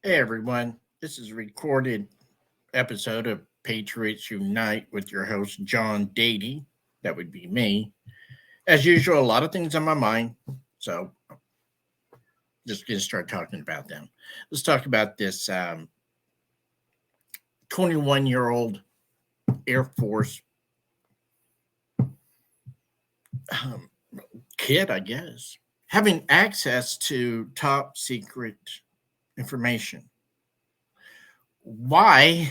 Hey everyone, this is a recorded episode of Patriots Unite with your host John Dady. That would be me. As usual, a lot of things on my mind, so just gonna start talking about them. Let's talk about this 21-year-old Air Force um, kid, I guess, having access to top secret information. Why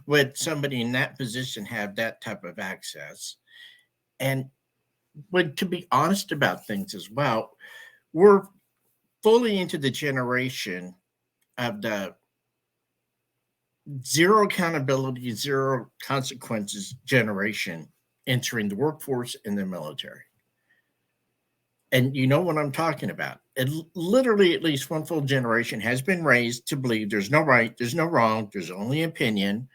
would somebody in that position have that type of access? And but to be honest about things as well, we're fully into the generation of the zero accountability, zero consequences generation entering the workforce in the military. And you know what I'm talking about. And literally, at least one full generation has been raised to believe there's no right, there's no wrong, there's only opinion,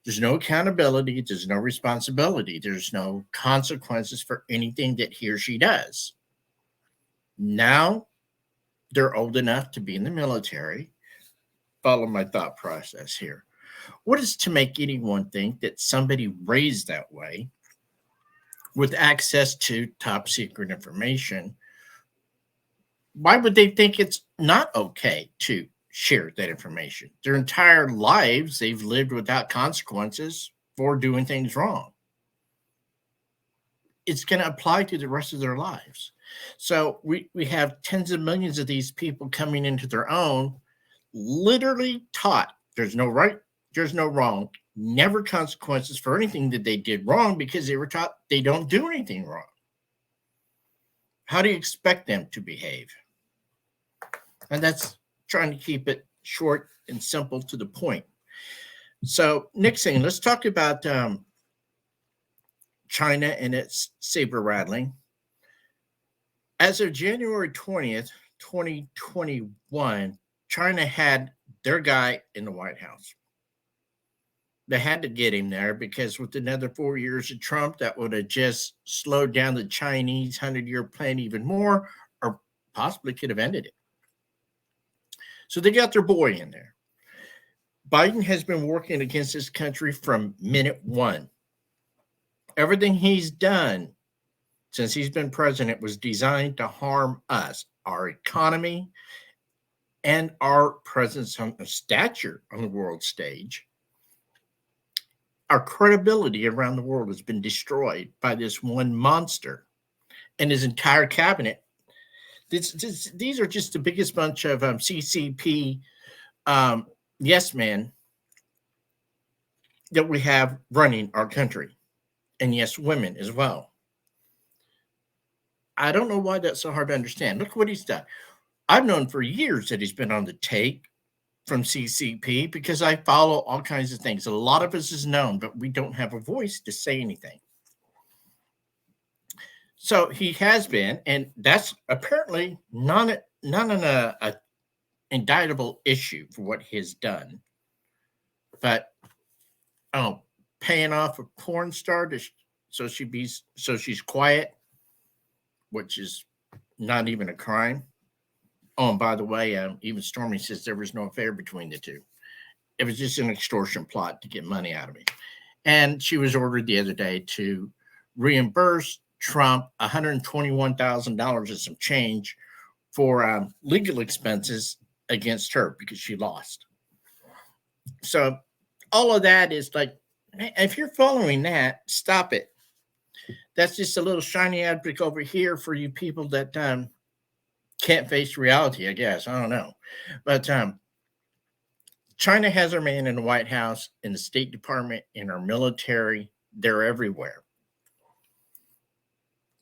there's no accountability, there's no responsibility, there's no consequences for anything that he or she does. Now they're old enough to be in the military. Follow my thought process here. What is to make anyone think that somebody raised that way with access to top secret information, why would they think it's not okay to share that information? Their entire lives, they've lived without consequences for doing things wrong. It's going to apply to the rest of their lives. So we have tens of millions of these people coming into their own, literally taught there's no right, there's no wrong, never consequences for anything that they did wrong because they were taught they don't do anything wrong. How do you expect them to behave? And that's trying to keep it short and simple to the point. So, next thing, let's talk about China and its saber rattling. As of January 20th, 2021, China had their guy in the White House. They had to get him there because with another 4 years of Trump, that would have just slowed down the Chinese 100-year plan even more, or possibly could have ended it. So they got their boy in there. Biden has been working against this country from minute one. Everything he's done since he's been president was designed to harm us, our economy, and our presence on the stature on the world stage. Our credibility around the world has been destroyed by this one monster and his entire cabinet. These are just the biggest bunch of CCP yes men that we have running our country. And yes, women as well. I don't know why that's so hard to understand. Look what he's done. I've known for years that he's been on the take from CCP because I follow all kinds of things. A lot of us is known, but we don't have a voice to say anything. So he has been, and that's apparently not an indictable issue for what he has done. But paying off a porn star so she's quiet, which is not even a crime. Oh, and by the way, even Stormy says there was no affair between the two. It was just an extortion plot to get money out of me. And she was ordered the other day to reimburse Trump $121,000 and some change for legal expenses against her because she lost. So all of that is like, if you're following that, stop it. That's just a little shiny object over here for you people that can't face reality, I guess. I don't know. But China has our man in the White House, in the State Department, in our military. They're everywhere.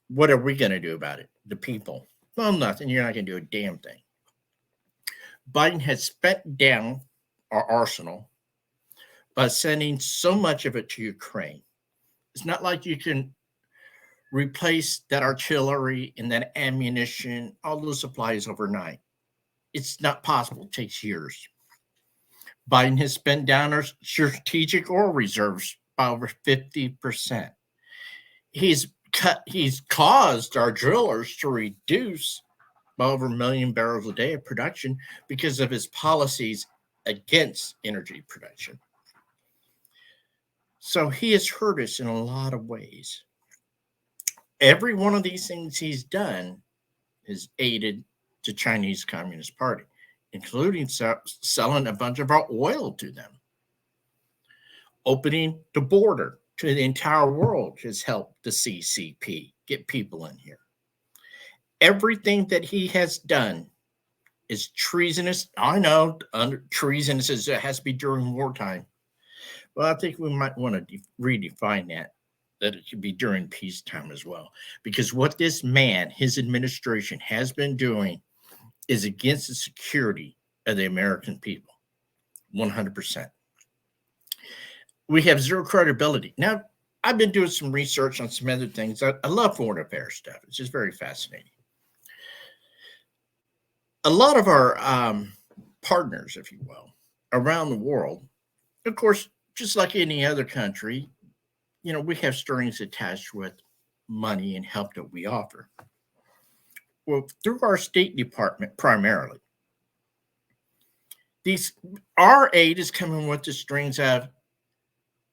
What are we going to do about it? The people. Well, nothing. You're not going to do a damn thing. Biden has spent down our arsenal by sending so much of it to Ukraine. It's not like you can replace that artillery and that ammunition, all those supplies overnight. It's not possible. It takes years. Biden has spent down our strategic oil reserves by over 50%. He's caused our drillers to reduce by over 1 million barrels a day of production because of his policies against energy production. So he has hurt us in a lot of ways. Every one of these things he's done has aided the Chinese Communist Party, including selling a bunch of our oil to them. Opening the border to the entire world has helped the CCP get people in here. Everything that he has done is treasonous. I know treasonous it has to be during wartime. Well, I think we might want to redefine that it should be during peacetime as well. Because what this man, his administration, has been doing is against the security of the American people. 100%. We have zero credibility. Now, I've been doing some research on some other things. I love foreign affairs stuff. It's just very fascinating. A lot of our partners, if you will, around the world, of course, just like any other country, we have strings attached with money and help that we offer. Well, through our State Department primarily, our aid is coming with the strings of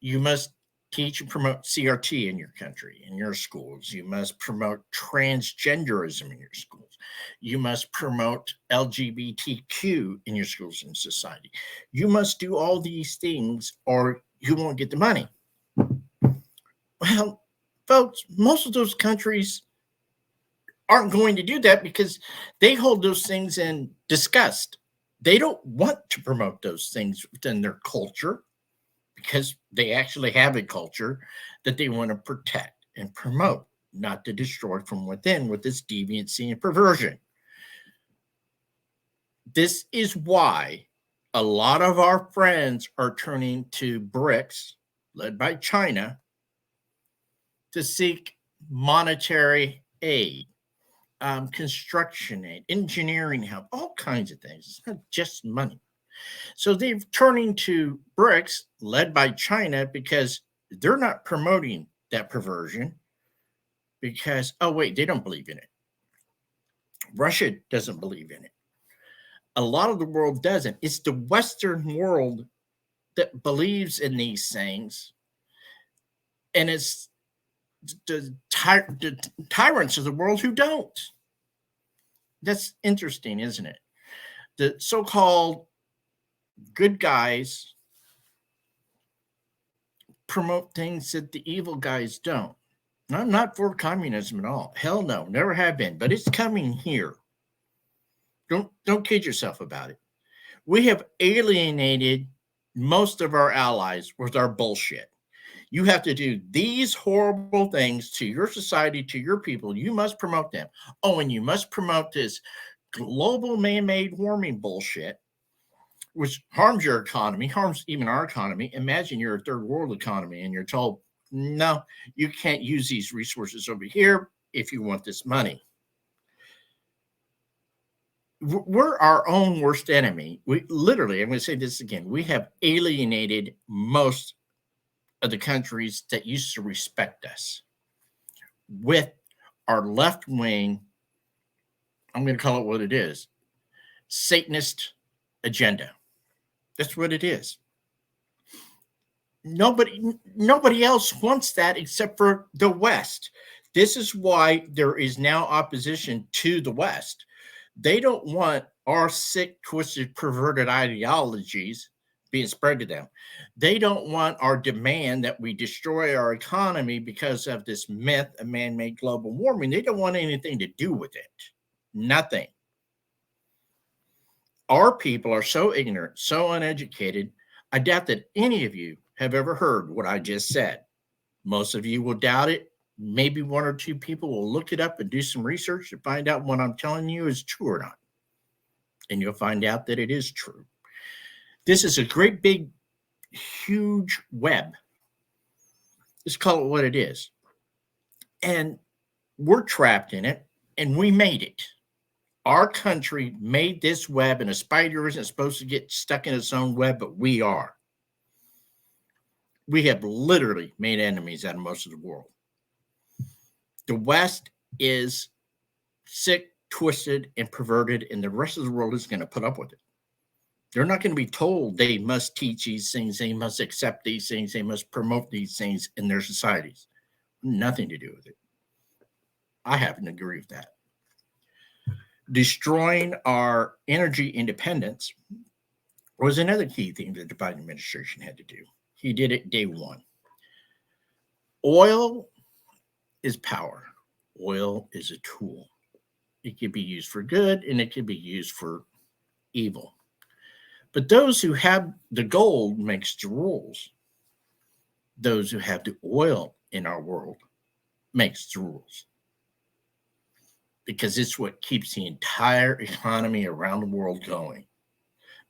you must teach and promote CRT in your country, in your schools. You must promote transgenderism in your schools. You must promote LGBTQ in your schools and society. You must do all these things or you won't get the money. Well, folks, most of those countries aren't going to do that because they hold those things in disgust. They don't want to promote those things within their culture because they actually have a culture that they want to protect and promote, not to destroy from within with this deviancy and perversion. This is why a lot of our friends are turning to BRICS, led by China, to seek monetary aid, construction aid, engineering help, all kinds of things. It's not just money. So they're turning to BRICS, led by China, because they're not promoting that perversion because, oh, wait, they don't believe in it. Russia doesn't believe in it. A lot of the world doesn't. It's the Western world that believes in these things, and it's the tyrants of the world who don't. That's interesting, isn't it? The so-called good guys promote things that the evil guys don't. I'm not for communism at all. Hell no, never have been, but it's coming here. Don't kid yourself about it. We have alienated most of our allies with our bullshit. You have to do these horrible things to your society, to your people. You must promote them. Oh, and you must promote this global man-made warming bullshit, which harms your economy, harms even our economy. Imagine you're a third world economy and you're told, no, you can't use these resources over here if you want this money. We're our own worst enemy. We literally, I'm going to say this again, we have alienated most of the countries that used to respect us with our left wing, I'm going to call it what it is, Satanist agenda. That's what it is. Nobody else wants that except for the West. This is why there is now opposition to the West. They don't want our sick, twisted, perverted ideologies being spread to them. They don't want our demand that we destroy our economy because of this myth of man-made global warming. They don't want anything to do with it. Nothing. Our people are so ignorant, so uneducated. I doubt that any of you have ever heard what I just said. Most of you will doubt it. Maybe one or two people will look it up and do some research to find out what I'm telling you is true or not. And you'll find out that it is true. This is a great big, huge web. Let's call it what it is. And we're trapped in it, and we made it. Our country made this web, and a spider isn't supposed to get stuck in its own web, but we are. We have literally made enemies out of most of the world. The West is sick, twisted, and perverted, and the rest of the world is going to put up with it. They're not going to be told they must teach these things, they must accept these things, they must promote these things in their societies. Nothing to do with it. I happen to agree with that. Destroying our energy independence was another key thing that the Biden administration had to do. He did it day one. Oil is power. Oil is a tool. It can be used for good and it can be used for evil. But those who have the gold makes the rules. Those who have the oil in our world makes the rules. Because it's what keeps the entire economy around the world going.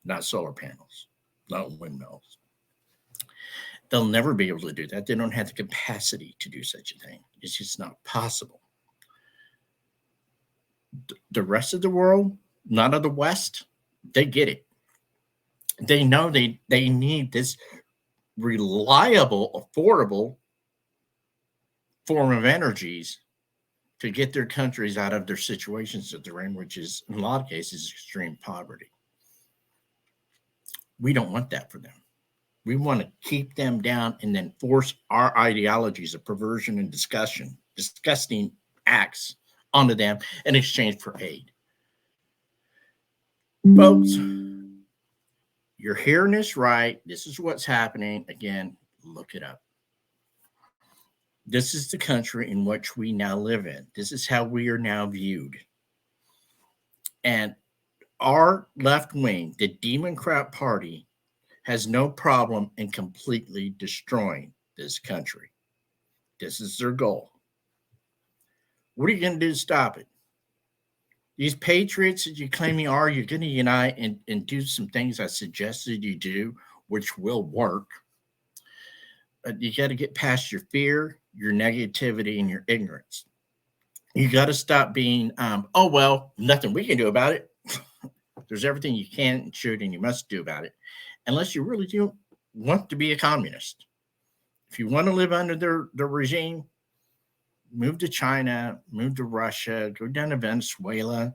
Not solar panels, not windmills. They'll never be able to do that. They don't have the capacity to do such a thing. It's just not possible. The rest of the world, not of the West, they get it. They know they need this reliable, affordable form of energies to get their countries out of their situations that they're in, which is, in a lot of cases, extreme poverty. We don't want that for them. We want to keep them down and then force our ideologies of perversion and disgusting acts onto them in exchange for aid. Folks, you're hearing this right. This is what's happening. Again, look it up. This is the country in which we now live in. This is how we are now viewed. And our left wing, the Democrat Party, has no problem in completely destroying this country. This is their goal. What are you going to do to stop it? These patriots that you claim you are, you're going to unite and do some things I suggested you do, which will work. But you got to get past your fear, your negativity, and your ignorance. You got to stop being, oh, well, nothing we can do about it. There's everything you can and should and you must do about it, unless you really do want to be a communist. If you want to live under their regime, move to China, move to Russia, go down to Venezuela,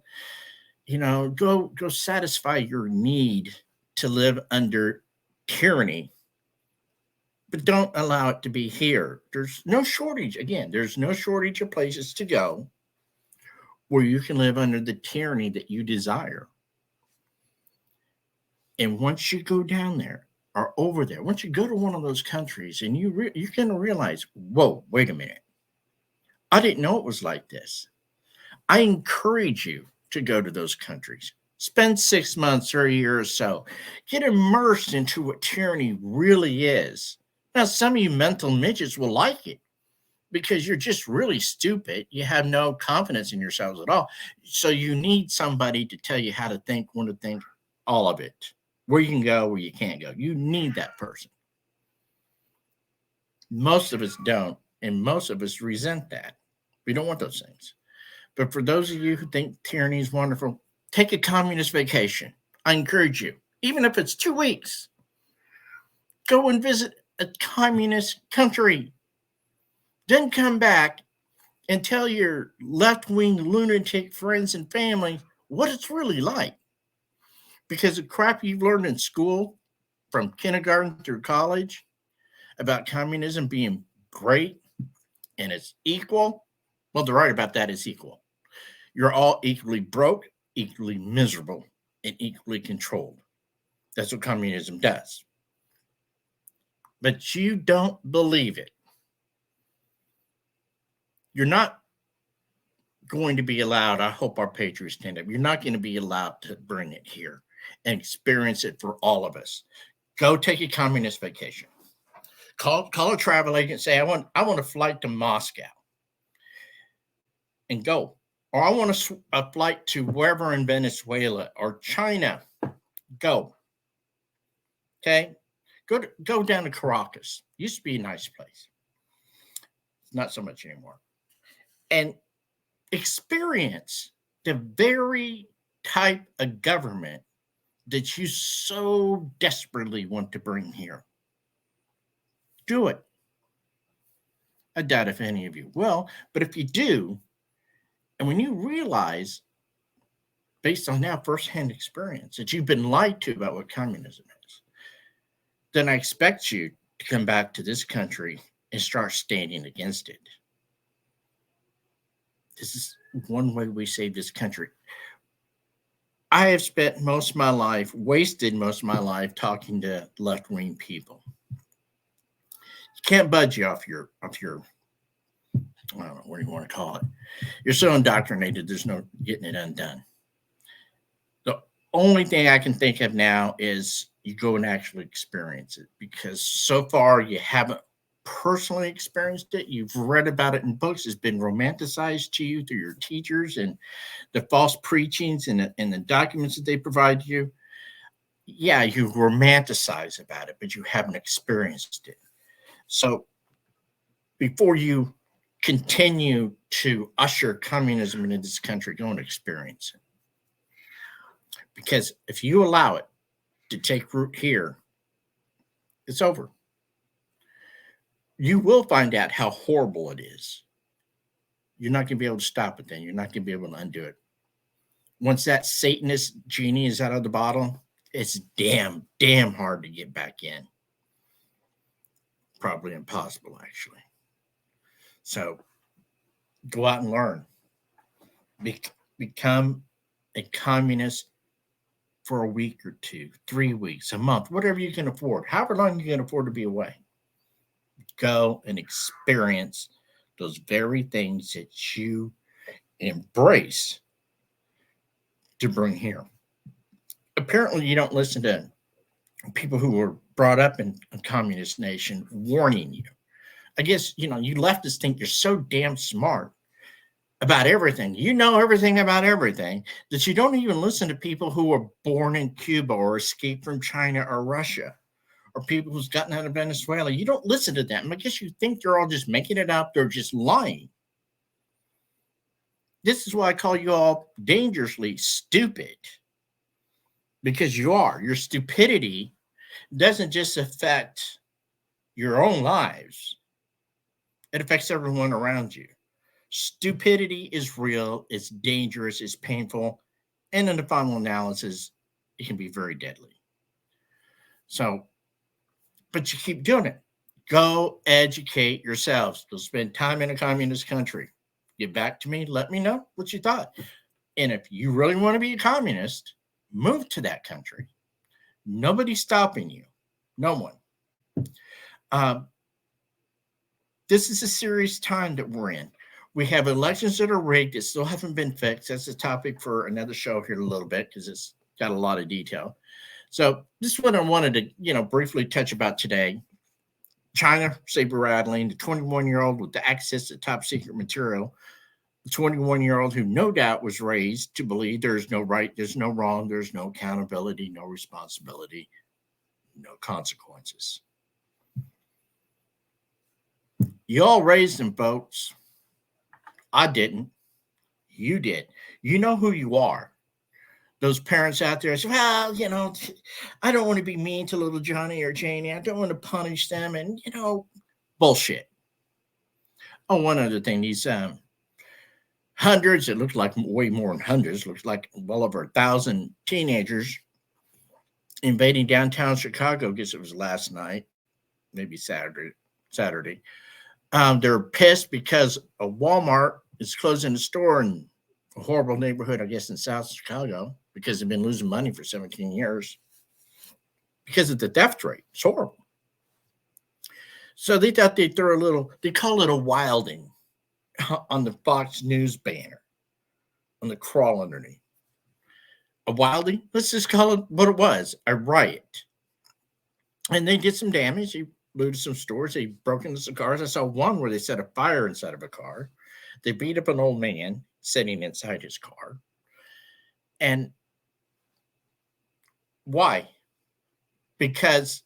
go satisfy your need to live under tyranny, but don't allow it to be here. There's no shortage. Again, there's no shortage of places to go where you can live under the tyranny that you desire. And once you go down there or over there, once you go to one of those countries and you're going to realize, whoa, wait a minute. I didn't know it was like this. I encourage you to go to those countries. Spend 6 months or a year or so. Get immersed into what tyranny really is. Now, some of you mental midgets will like it because you're just really stupid. You have no confidence in yourselves at all. So you need somebody to tell you how to think, when to think, all of it. Where you can go, where you can't go. You need that person. Most of us don't, and most of us resent that. We don't want those things. But for those of you who think tyranny is wonderful, take a communist vacation. I encourage you, even if it's 2 weeks, go and visit a communist country. Then come back and tell your left-wing lunatic friends and family what it's really like. Because the crap you've learned in school, from kindergarten through college, about communism being great and it's equal, well, they're right about that, it's equal. You're all equally broke, equally miserable, and equally controlled. That's what communism does. But you don't believe it. You're not going to be allowed, I hope our patriots stand up, you're not going to be allowed to bring it here and experience it for all of us. Go take a communist vacation. Call a travel agent, say, I want a flight to Moscow. And go. Or I want a flight to wherever in Venezuela or China. Go. Okay? Go down to Caracas. Used to be a nice place. It's not so much anymore. And experience the very type of government that you so desperately want to bring here. Do it. I doubt if any of you will, but if you do, and when you realize based on now firsthand experience that you've been lied to about what communism is, then I expect you to come back to this country and start standing against it. This is one way we save this country. I have spent most of my life, wasted most of my life talking to left-wing people. You can't budge you off your I don't know what do you want to call it. You're so indoctrinated, there's no getting it undone. The only thing I can think of now is you go and actually experience it, because so far you haven't personally experienced it. You've read about it in books. It's been romanticized to you through your teachers and the false preachings and the documents that they provide you. Yeah, you romanticize about it, but you haven't experienced it. So before you continue to usher communism into this country, go and experience it. Because if you allow it to take root here, it's over. You will find out how horrible it is. You're not going to be able to stop it then. You're not going to be able to undo it. Once that Satanist genie is out of the bottle, it's damn hard to get back in. Probably impossible, actually. So go out and learn. Become a communist for a week or 2, 3 weeks, a month, whatever you can afford, however long you can afford to be away. Go and experience those very things that you embrace to bring here. Apparently, you don't listen to people who were brought up in a communist nation warning you. I guess, you leftists think you're so damn smart about everything. You know everything about everything that you don't even listen to people who were born in Cuba or escaped from China or Russia, or people who's gotten out of Venezuela. You don't listen to them. I guess you think they're all just making it up. They're just lying. This is why I call you all dangerously stupid, because you are. Your stupidity doesn't just affect your own lives. It affects everyone around you. Stupidity is real, it's dangerous, it's painful, and in the final analysis, it can be very deadly. So, but you keep doing it. Go educate yourselves. Go spend time in a communist country. Get back to me, let me know what you thought. And if you really want to be a communist, move to that country. Nobody's stopping you. No one. This is a serious time that we're in. We have elections that are rigged that still haven't been fixed. That's a topic for another show here in a little bit, because it's got a lot of detail. So this is what I wanted to, briefly touch about today. China saber-rattling the 21-year-old with the access to top secret material. The 21-year-old who no doubt was raised to believe there's no right, there's no wrong, there's no accountability, no responsibility, no consequences. You all raised them, folks. I didn't. You did. You know who you are. Those parents out there say, well, I don't want to be mean to little Johnny or Janie. I don't want to punish them. And, bullshit. Oh, one other thing. These hundreds, it looks like way more than hundreds, looks like well over 1,000 teenagers invading downtown Chicago. I guess it was last night, maybe Saturday. They're pissed because a Walmart is closing the store in a horrible neighborhood, I guess, in South Chicago, because they've been losing money for 17 years because of the theft rate. It's horrible. So they thought they'd throw they call it a wilding on the Fox News banner, on the crawl underneath. A wilding? Let's just call it what it was, a riot. And they did some damage. They looted some stores. They broke into some cars. I saw one where they set a fire inside of a car. They beat up an old man sitting inside his car. And why? Because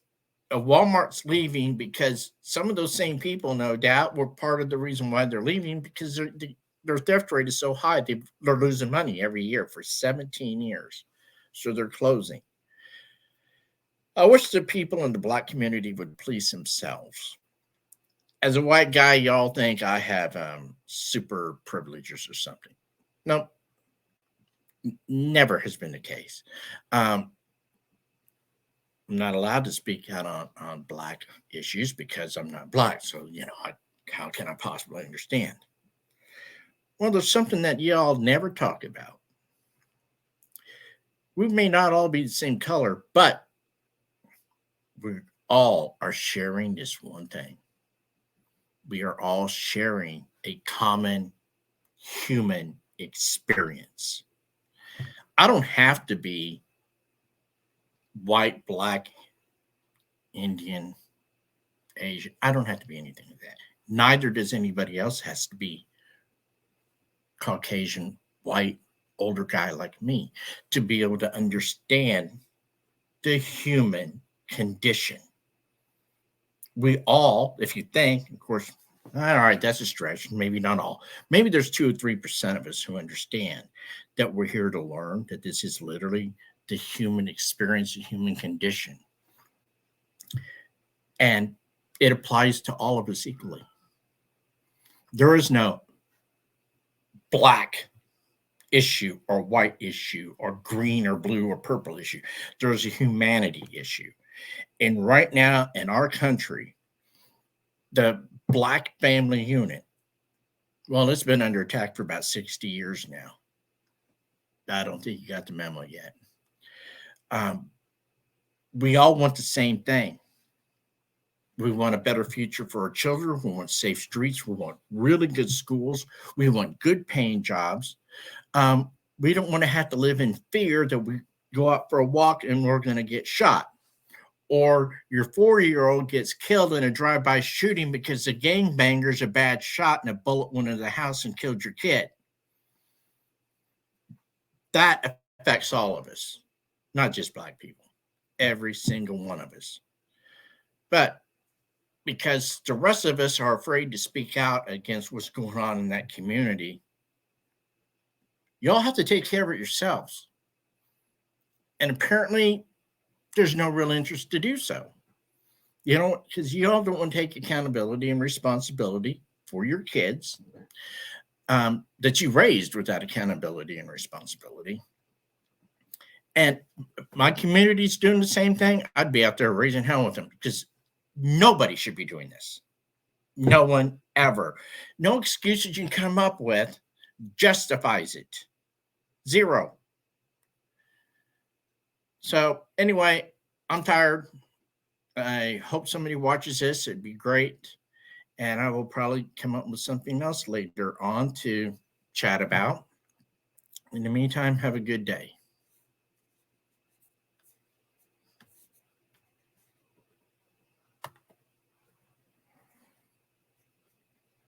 Walmart's leaving, because some of those same people, no doubt, were part of the reason why they're leaving, because their theft rate is so high. They're losing money every year for 17 years. So they're closing. I wish the people in the Black community would police themselves. As a white guy, y'all think I have super privileges or something. No. Never has been the case. Um, I'm not allowed to speak out on black issues because I'm not black. So, how can I possibly understand? Well, there's something that y'all never talk about. We may not all be the same color, but we all are sharing this one thing. We are all sharing a common human experience. I don't have to be white, black, Indian, Asian. I don't have to be anything of that. Neither does anybody else has to be Caucasian, white, older guy like me to be able to understand the human condition. We all, if you think, of course, all right, that's a stretch. Maybe not all. Maybe there's 2 or 3% of us who understand that we're here to learn, that this is literally the human experience, the human condition. And it applies to all of us equally. There is no black issue or white issue or green or blue or purple issue. There's a humanity issue. And right now in our country, the black family unit, well, it's been under attack for about 60 years now. I don't think you got the memo yet. Um, we all want the same thing. We want a better future for our children. We want safe streets. We want really good schools. We want good paying jobs. We don't want to have to live in fear that we go out for a walk and we're going to get shot. Or your 4-year-old gets killed in a drive-by shooting because the gangbanger's a bad shot and a bullet went into the house and killed your kid. That affects all of us, not just black people, every single one of us. But because the rest of us are afraid to speak out against what's going on in that community, y'all have to take care of it yourselves. And apparently, there's no real interest to do so. Because you all don't want to take accountability and responsibility for your kids that you raised without accountability and responsibility. And my community's doing the same thing. I'd be out there raising hell with them because nobody should be doing this. No one ever. No excuses you can come up with justifies it. Zero. So anyway, I'm tired. I hope somebody watches this. It'd be great. And I will probably come up with something else later on to chat about. In the meantime, have a good day.